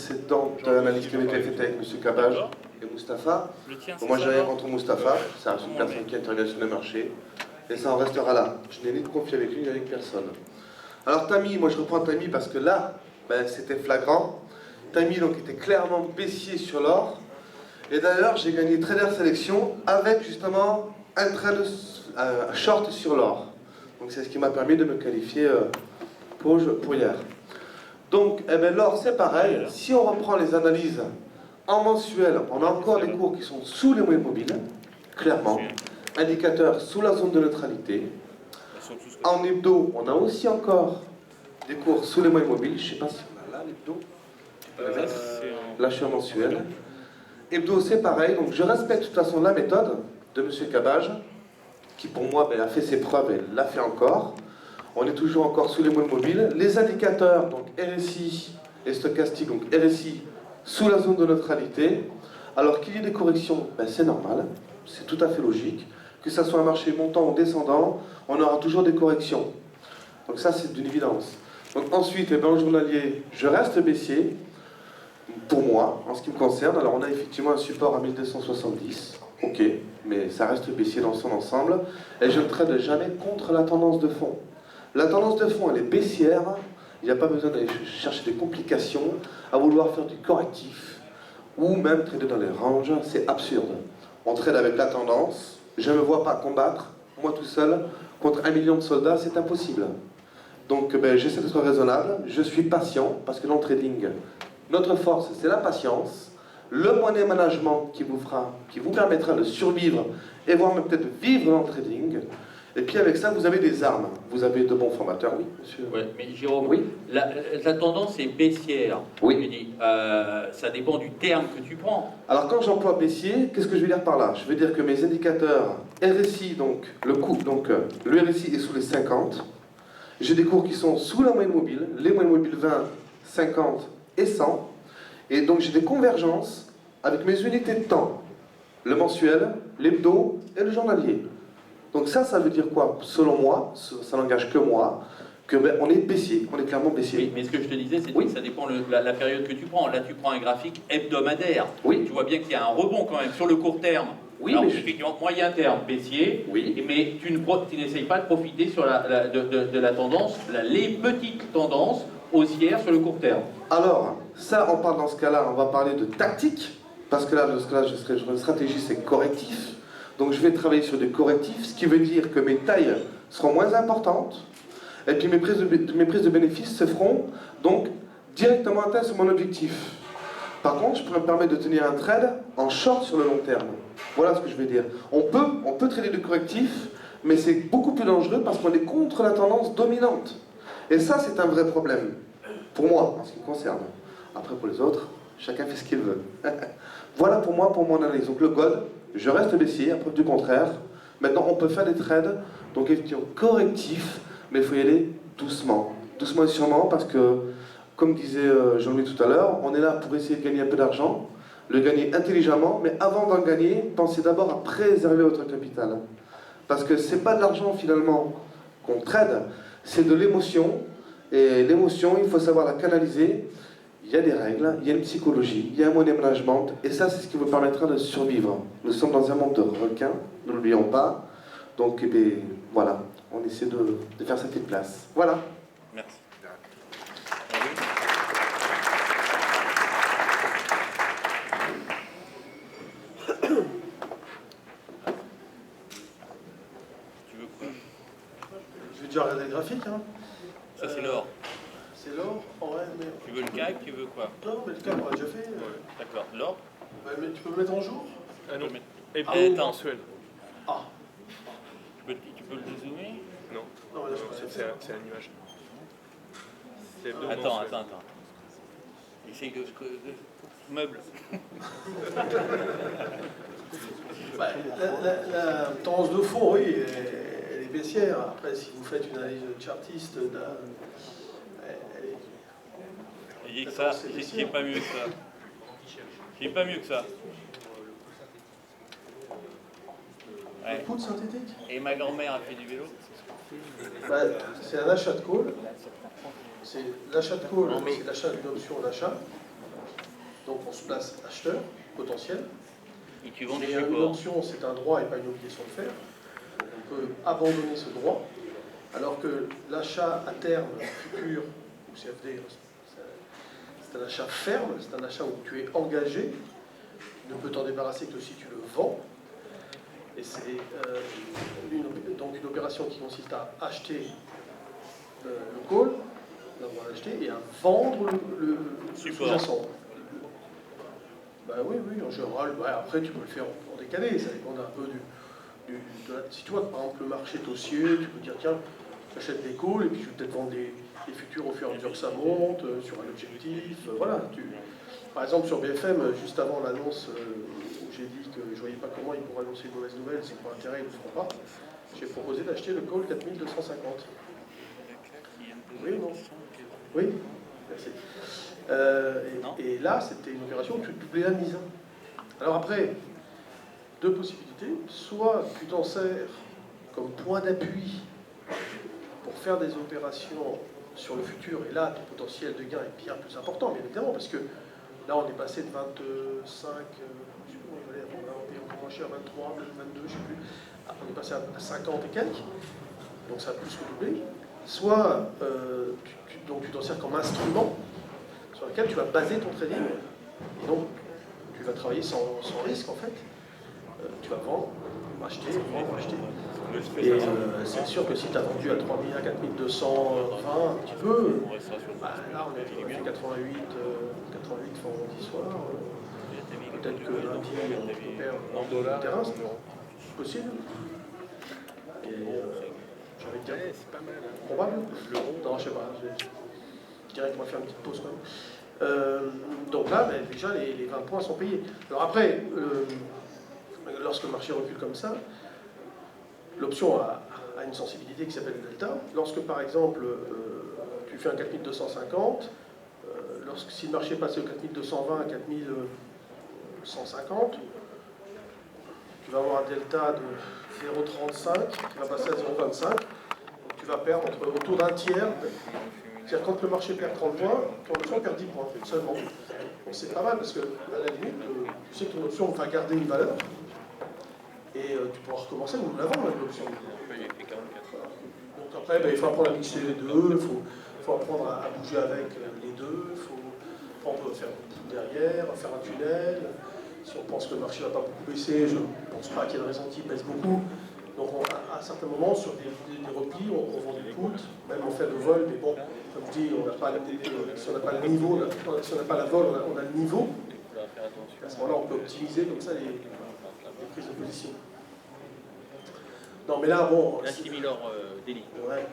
précédente analyse qui avait été faite avec M. Cabage et Mustapha. Bon, moi, j'ai rien contre Mustapha, ça reste une personne qui intervient sur le marché, et ça en restera là. Je n'ai ni de conflit avec lui, ni avec personne. Alors, Tammy, moi je reprends Tammy parce que là, ben, c'était flagrant. Tammy donc, était clairement baissier sur l'or. Et d'ailleurs, j'ai gagné Trader Sélection avec justement un trade short sur l'or. Donc, c'est ce qui m'a permis de me qualifier pour hier. Donc, eh ben, l'or, c'est pareil. Si on reprend les analyses en mensuel, on a encore des cours qui sont sous les moyennes mobiles, clairement. Indicateurs sous la zone de neutralité. En hebdo, on a aussi encore des cours sous les moyennes mobiles. Je ne sais pas si on a là l'hebdo. Là, je suis en mensuel. Hebdo, c'est pareil. Donc, je respecte de toute façon la méthode de M. Cabage, qui pour moi ben, a fait ses preuves et l'a fait encore. On est toujours encore sous les moyennes mobiles. Les indicateurs, donc RSI et stochastique, donc RSI sous la zone de neutralité. Alors qu'il y ait des corrections, ben, c'est normal, c'est tout à fait logique. Que ça soit un marché montant ou descendant, on aura toujours des corrections. Donc ça, c'est d'une évidence. Donc ensuite, eh ben, au journalier, je reste baissier, pour moi, en ce qui me concerne. Alors on a effectivement un support à 1270, ok, mais ça reste baissier dans son ensemble. Et je ne trade jamais contre la tendance de fond. La tendance de fond, elle est baissière. Il n'y a pas besoin d'aller chercher des complications, à vouloir faire du correctif, ou même trader dans les ranges, c'est absurde. On trade avec la tendance. Je ne me vois pas combattre, moi tout seul, contre 1 million de soldats, c'est impossible. Donc ben, j'essaie d'être raisonnable, je suis patient, parce que dans le trading, notre force, c'est la patience, le money management qui vous permettra de survivre, et voire même peut-être vivre dans le trading. Et puis avec ça, vous avez des armes. Vous avez de bons formateurs, oui, monsieur. Oui, mais Jérôme, oui, la tendance est baissière. Oui. Je dis, ça dépend du terme que tu prends. Alors quand j'emploie baissier, qu'est-ce que je veux dire par là? Je veux dire que mes indicateurs RSI, donc le RSI est sous les 50. J'ai des cours qui sont sous la moyenne mobile, les moyennes mobiles 20, 50 et 100. Et donc j'ai des convergences avec mes unités de temps. Le mensuel, l'hebdo et le journalier. Donc ça veut dire quoi? Selon moi, ça n'engage que moi, que ben, on est baissier, on est clairement baissier. Oui, mais ce que je te disais, c'est oui, que ça dépend de la période que tu prends. Là, tu prends un graphique hebdomadaire. Oui. Tu vois bien qu'il y a un rebond quand même sur le court terme. Oui, alors, mais effectivement, moyen terme, baissier, oui, mais tu n'essayes pas de profiter sur de la tendance, les petites tendances haussières sur le court terme. Alors, ça, on parle dans ce cas-là, on va parler de tactique, parce que là, dans ce cas-là, je serai sur une stratégie, c'est correctif. Donc je vais travailler sur des correctifs, ce qui veut dire que mes tailles seront moins importantes, et puis mes prises de bénéfices se feront donc directement atteintes sur mon objectif. Par contre, je pourrais me permettre de tenir un trade en short sur le long terme. Voilà ce que je vais dire. On peut trader du correctif, mais c'est beaucoup plus dangereux parce qu'on est contre la tendance dominante. Et ça, c'est un vrai problème. Pour moi, en ce qui me concerne. Après, pour les autres, chacun fait ce qu'il veut. Voilà pour moi, pour mon analyse. Donc le gold, je reste baissier, à preuve du contraire. Maintenant, on peut faire des trades, donc effectivement correctifs, mais il faut y aller doucement. Doucement et sûrement, parce que, comme disait Jean-Louis tout à l'heure, on est là pour essayer de gagner un peu d'argent, le gagner intelligemment, mais avant d'en gagner, pensez d'abord à préserver votre capital. Parce que c'est pas de l'argent finalement qu'on trade, c'est de l'émotion. Et l'émotion, il faut savoir la canaliser. Il y a des règles, il y a une psychologie, il y a un money management, et ça, c'est ce qui vous permettra de survivre. Nous sommes dans un monde de requins, ne l'oublions pas. Donc, eh bien, voilà, on essaie de faire sa petite place. Voilà. Merci. Tu veux quoi? Je vais déjà regarder le graphique, hein. Ça, c'est l'or. C'est l'or? Ouais, mais... Tu veux le CAC, tu veux quoi? Non, mais le cas, on l'a déjà fait. Ouais. D'accord. L'or? Ouais, mais tu peux me mettre en jour? Ah non, mensuel. Ah. Tu peux le dézoomer? Non, Non, mais là, je peux c'est une image. C'est Attends. Essaye de meuble. Bah, la tendance de fond, oui, elle est baissière. Après, si vous faites une analyse chartiste, Il dit que ça, j'ai pas mieux que ça. J'ai pas mieux que ça. le poudre synthétique. Et ma grand-mère a fait du vélo. Bah, c'est un achat de call. C'est l'achat de call, c'est l'achat d'une option d'achat. Donc on se place acheteur potentiel. Et tu vends du Mais une support. option, c'est un droit et pas une obligation de faire. Donc on peut abandonner ce droit, alors que l'achat à terme futur, ou CFD, c'est un achat ferme, c'est un achat où tu es engagé, tu ne peux t'en débarrasser que si tu le vends. Et c'est donc une opération qui consiste à acheter le call, l'avoir acheté, et à vendre le sous-jacent. Ben oui, en général, ouais, après tu peux le faire en décalé, ça dépend un peu si tu vois que par exemple le marché est haussier, tu peux dire tiens, j'achète des calls et puis je vais peut-être vendre des futurs au fur et à mesure que ça monte, sur un objectif, voilà. Par exemple sur BFM, juste avant l'annonce où j'ai dit que je ne voyais pas comment ils pourraient annoncer une mauvaise nouvelle, c'est pas intérêt, ils ne le feront pas, j'ai proposé d'acheter le call 4250. Oui ou non? Oui, merci. Et là, c'était une opération où tu doublais la mise. Alors après, deux possibilités. Soit tu t'en sers comme point d'appui pour faire des opérations sur le futur, et là, ton potentiel de gain est bien plus important, bien évidemment, parce que là, on est passé de 25, je sais plus où on va aller, on a payé encore moins cher, 23, 22, je ne sais plus. On est passé à 50 et quelques, donc ça a plus que doublé. Soit donc tu t'en sers comme instrument sur lequel tu vas baser ton trading, et donc tu vas travailler sans risque en fait. Tu vas vendre, acheter, vendre, acheter. Et c'est sûr que si tu as vendu à 3000, à 4220 un petit peu, bah, là on a fait 88 vendredis soir, peut-être que lundi on perd en dollars terrain, c'est possible. Et j'ai envie de dire, c'est pas mal. Probable. Non, je sais pas, je dirais qu'on va faire une petite pause quand même. Donc là, ben, déjà les 20 points sont payés. Alors après, lorsque le marché recule comme ça, l'option a une sensibilité qui s'appelle le delta. Lorsque par exemple tu fais un 4250, si le marché passe de 4220 à 4150, tu vas avoir un delta de 0,35 qui va passer à 0,25. Tu vas perdre autour d'un tiers. C'est-à-dire quand le marché perd 30 points, ton option perd 10 points seulement. Donc c'est pas mal parce que à la limite, tu sais que ton option va garder une valeur et tu pourras recommencer ou la vendre l'option. Donc après, ben, il faut apprendre à mixer les deux, il faut apprendre à bouger avec les deux, il faut apprendre à faire un derrière, à faire un tunnel. Si on pense que le marché ne va pas beaucoup baisser, je ne pense pas qu'il y ait de raison qu'il baisse beaucoup. Donc à certains moments, sur des replis, on vend des puts, même on fait le vol, mais bon, comme je dis, si on n'a pas le niveau, si on n'a pas la vol, on a le niveau. À ce moment-là, on peut optimiser comme ça les prises de position. Non, mais là, bon... Un similaire délit. Ouais.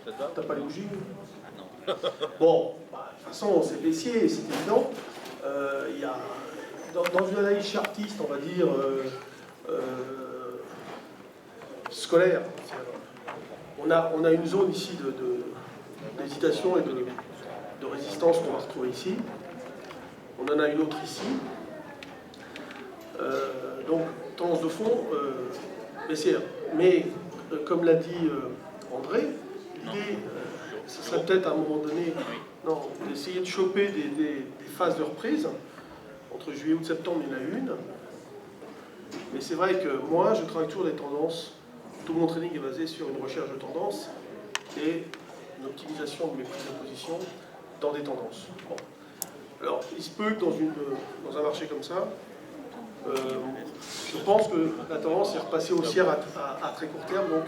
Ça te va? T'as pas les bougies? Ah non. Bon, bah, de toute façon, c'est baissier, c'est évident. Il y a, dans une analyse chartiste, on va dire, scolaire, on a une zone ici d'hésitation et de résistance qu'on va retrouver ici. On en a une autre ici. Donc, tendance de fond baissière. Mais, comme l'a dit André, l'idée, ce serait peut-être à un moment donné d'essayer de choper des phases de reprise. Entre juillet, août, septembre, il y en a une. Mais c'est vrai que moi, je travaille toujours des tendances. Tout mon trading est basé sur une recherche de tendances et une optimisation de mes prises de position dans des tendances. Bon. Alors, il se peut que dans un marché comme ça, je pense que la tendance est repassée haussière à très court terme, donc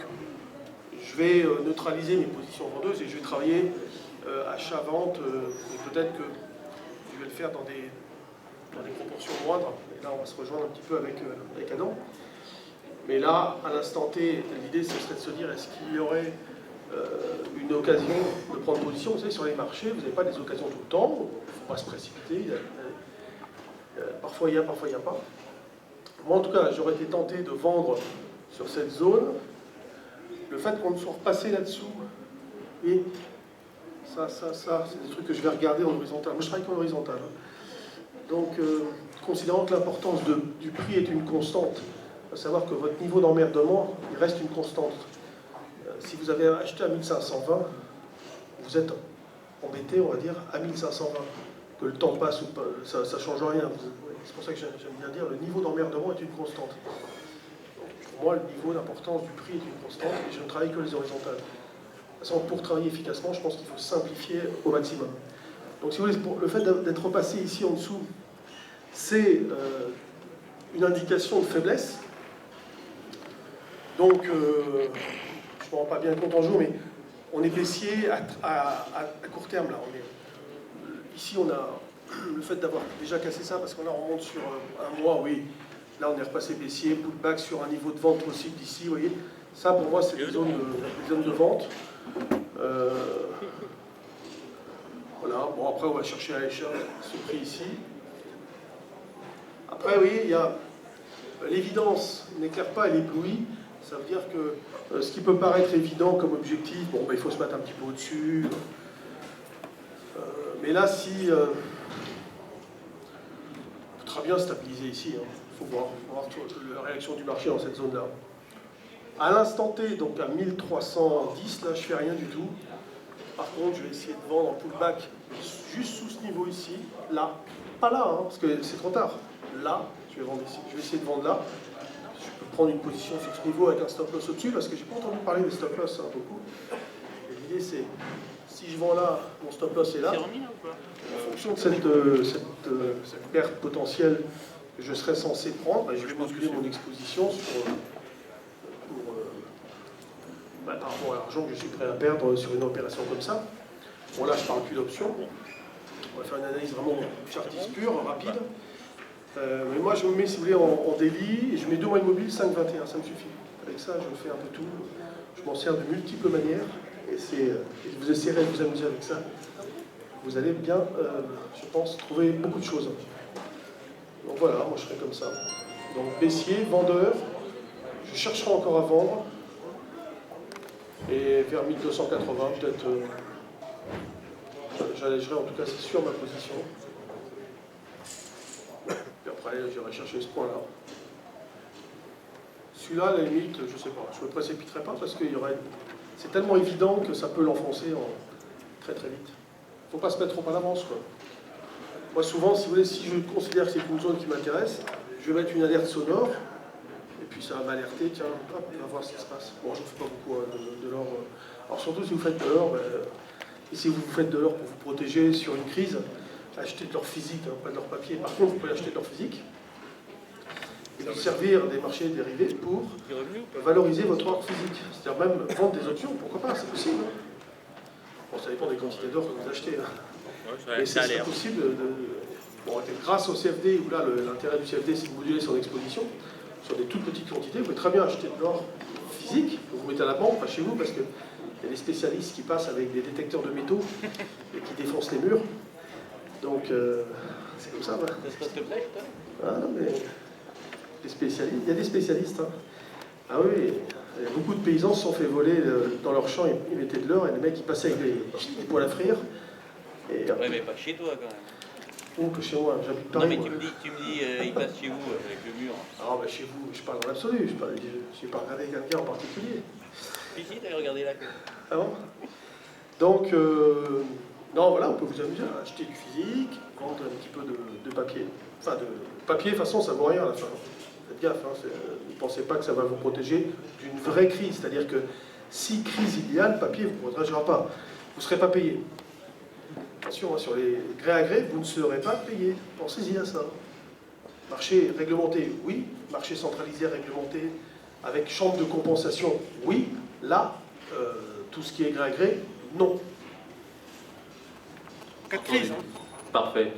je vais neutraliser mes positions vendeuses et je vais travailler achat-vente, et peut-être que je vais le faire dans des proportions moindres. Et là, on va se rejoindre un petit peu avec Adam. Mais là, à l'instant T, l'idée, ce serait de se dire, est-ce qu'il y aurait une occasion de prendre position? Vous savez, sur les marchés, vous n'avez pas des occasions tout le temps, il ne faut pas se précipiter. Parfois il y a, parfois il n'y a pas. Moi, en tout cas, j'aurais été tenté de vendre sur cette zone. Le fait qu'on soit repassé là-dessous, et ça, c'est des trucs que je vais regarder en horizontal. Moi, je travaille qu'en horizontal. Donc, considérant que l'importance du prix est une constante, à savoir que votre niveau d'emmerdement, il reste une constante. Si vous avez acheté à 1520, vous êtes embêté, on va dire, à 1520. Que que le temps passe ou pas, ça ne change rien. C'est pour ça que j'aime bien dire le niveau d'emmerdement est une constante. Pour moi, le niveau d'importance du prix est une constante et je ne travaille que les horizontales. De toute façon, pour travailler efficacement, je pense qu'il faut simplifier au maximum. Donc, si vous voulez, le fait d'être passé ici en dessous, c'est une indication de faiblesse. Donc, je ne me rends pas bien compte en jour, mais on est baissier à court terme. Là. Ici, on a le fait d'avoir déjà cassé ça, parce que là, on monte sur un mois, oui. Là, on est repassé baissier, pullback sur un niveau de vente possible d'ici, vous voyez. Ça, pour moi, c'est des zones de vente. Voilà, bon, après, on va chercher à l'échelle ce prix ici. Après, oui, il y a l'évidence n'éclaire pas, elle éblouit. Ça veut dire que ce qui peut paraître évident comme objectif, bon, ben, il faut se mettre un petit peu au-dessus. Mais là, si... on peut très bien stabiliser ici. Il faut voir la réaction du marché dans cette zone-là. À l'instant T, donc à 1310, là, je ne fais rien du tout. Par contre, je vais essayer de vendre en pullback juste sous ce niveau ici. Là. Pas là, hein, parce que c'est trop tard. Là, je vais vendre ici. Je vais essayer de vendre là. Je peux prendre une position sur ce niveau avec un stop loss au-dessus, parce que je n'ai pas entendu parler des stop loss beaucoup. Et l'idée, c'est, si je vends là, mon stop loss est là. En fonction de cette perte potentielle que je serais censé prendre, je vais moduler mon exposition par rapport à l'argent que je suis prêt à perdre sur une opération comme ça. Bon, là, je ne parle plus d'options. On va faire une analyse vraiment chartiste pure, rapide. Mais moi, je me mets, si vous voulez, en daily, et je mets 2 mois immobiles, 5,21, ça me suffit. Avec ça, je fais un peu tout. Je m'en sers de multiples manières, et vous essayerez de vous amuser avec ça. Vous allez bien, je pense, trouver beaucoup de choses. Donc voilà, moi je serai comme ça. Donc baissier, vendeur, je chercherai encore à vendre. Et vers 1280, peut-être, j'allégerai en tout cas, c'est sûr, ma position. Puis après, j'irai chercher ce point-là. Celui-là, à la limite, je ne sais pas, je ne me précipiterai pas parce que c'est tellement évident que ça peut l'enfoncer très très vite. Il ne faut pas se mettre trop à l'avance, quoi. Moi, souvent, si vous voulez, si je considère que c'est une zone qui m'intéresse, je vais mettre une alerte sonore, et puis ça va m'alerter, tiens, hop, on va voir ce qui se passe. Bon, je ne fais pas beaucoup de l'or. Alors surtout si vous faites de l'or, et si vous faites de l'or pour vous protéger sur une crise, achetez de l'or physique, hein, pas de l'or papier. Par contre, vous pouvez acheter de l'or physique, et puis servir des marchés dérivés pour valoriser votre or physique. C'est-à-dire même vendre des options, pourquoi pas, c'est possible. Hein. Bon, ça dépend des quantités d'or que vous achetez. Hein. Mais c'est possible bon, grâce au CFD, où là l'intérêt du CFD c'est de moduler son exposition sur des toutes petites quantités. Vous pouvez très bien acheter de l'or physique, que vous mettez à la banque, pas chez vous, parce qu'il y a des spécialistes qui passent avec des détecteurs de métaux et qui défoncent les murs. Donc c'est comme ça. Voilà. Ça te plaît, ah, non, mais les spécialistes, il y a des spécialistes. Hein. Ah oui, il y a beaucoup de paysans se sont fait voler dans leur champ, ils mettaient de l'or et les mecs ils passaient avec des poêles à frire. Et, ouais, mais pas chez toi quand même. Ou que chez moi, j'habite Paris. Non, mais tu me dis, il passe chez vous avec le mur. Ah, bah chez vous, je parle dans l'absolu, je n'ai pas regardé quelqu'un en particulier. Si, t'avais regardé là. Ah bon? Donc, non, voilà, on peut vous amuser à acheter du physique, vendre un petit peu de papier. Enfin, de papier, de toute façon, ça ne vaut rien à la fin. Faites gaffe, hein, ne pensez pas que ça va vous protéger d'une vraie crise. C'est-à-dire que si crise il y a, le papier ne vous protégera pas. Vous ne serez pas payé. Attention, hein, sur les gré à gré, vous ne serez pas payé. Pensez-y à ça. Marché réglementé, oui. Marché centralisé, réglementé, avec chambre de compensation, oui. Là, tout ce qui est gré à gré, non. Cas de crise. Hein. Parfait.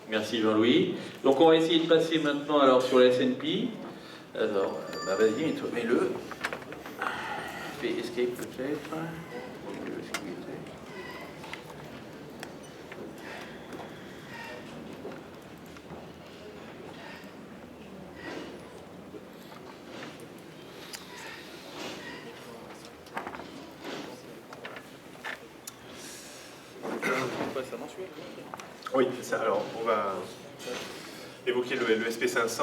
Merci Jean-Louis. Donc on va essayer de passer maintenant alors sur la S&P. Alors, bah vas-y, mets-le. Fais escape peut-être. Oui, c'est ça. Alors, on va évoquer le SP500.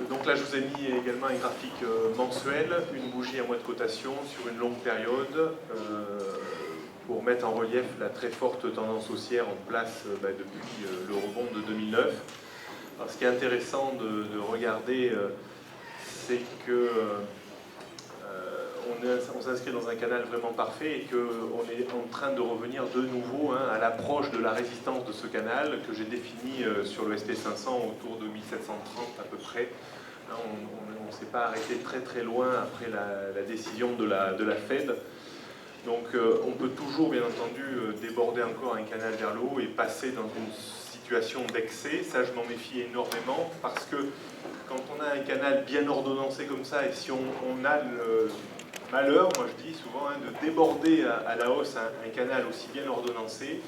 Donc là, je vous ai mis également un graphique mensuel, une bougie à mois de cotation sur une longue période. pour mettre en relief la très forte tendance haussière en place depuis le rebond de 2009. Alors, ce qui est intéressant de regarder, c'est que on s'inscrit dans un canal vraiment parfait et qu'on est en train de revenir de nouveau à l'approche de la résistance de ce canal que j'ai défini sur le SP500 autour de 1730 à peu près. On ne s'est pas arrêté très très loin après la décision de la Fed. Donc on peut toujours bien entendu déborder encore un canal vers le haut et passer dans une situation d'excès. Ça, je m'en méfie énormément parce que quand on a un canal bien ordonnancé comme ça et si on a le malheur, moi je dis souvent, de déborder à la hausse un canal aussi bien ordonnancé,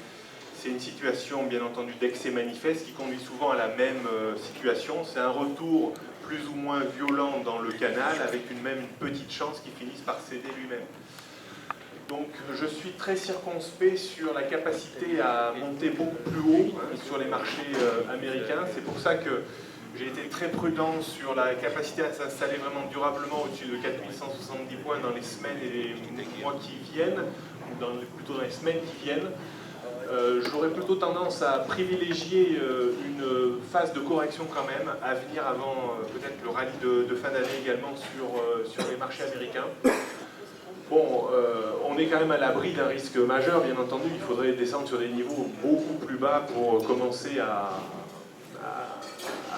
c'est une situation bien entendu d'excès manifeste qui conduit souvent à la même situation. C'est un retour plus ou moins violent dans le canal avec même une petite chance qu'il finisse par céder lui-même. Donc je suis très circonspect sur la capacité à monter beaucoup plus haut sur les marchés américains. C'est pour ça que j'ai été très prudent sur la capacité à s'installer vraiment durablement au-dessus de 4170 points dans les semaines et les mois qui viennent, ou plutôt dans les semaines qui viennent. J'aurais plutôt tendance à privilégier une phase de correction quand même à venir avant peut-être le rallye de fin d'année également sur les marchés américains. Bon, on est quand même à l'abri d'un risque majeur, bien entendu. Il faudrait descendre sur des niveaux beaucoup plus bas pour commencer à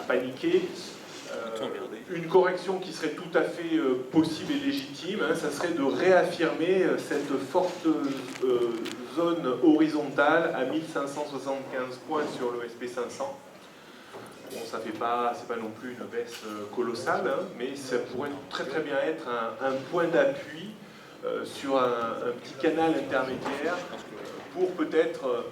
paniquer. Une correction qui serait tout à fait possible et légitime, ça serait de réaffirmer cette forte zone horizontale à 1575 points sur le SP500. Bon, ça fait pas, c'est pas non plus une baisse colossale, mais ça pourrait très très bien être un point d'appui sur un petit canal intermédiaire pour peut-être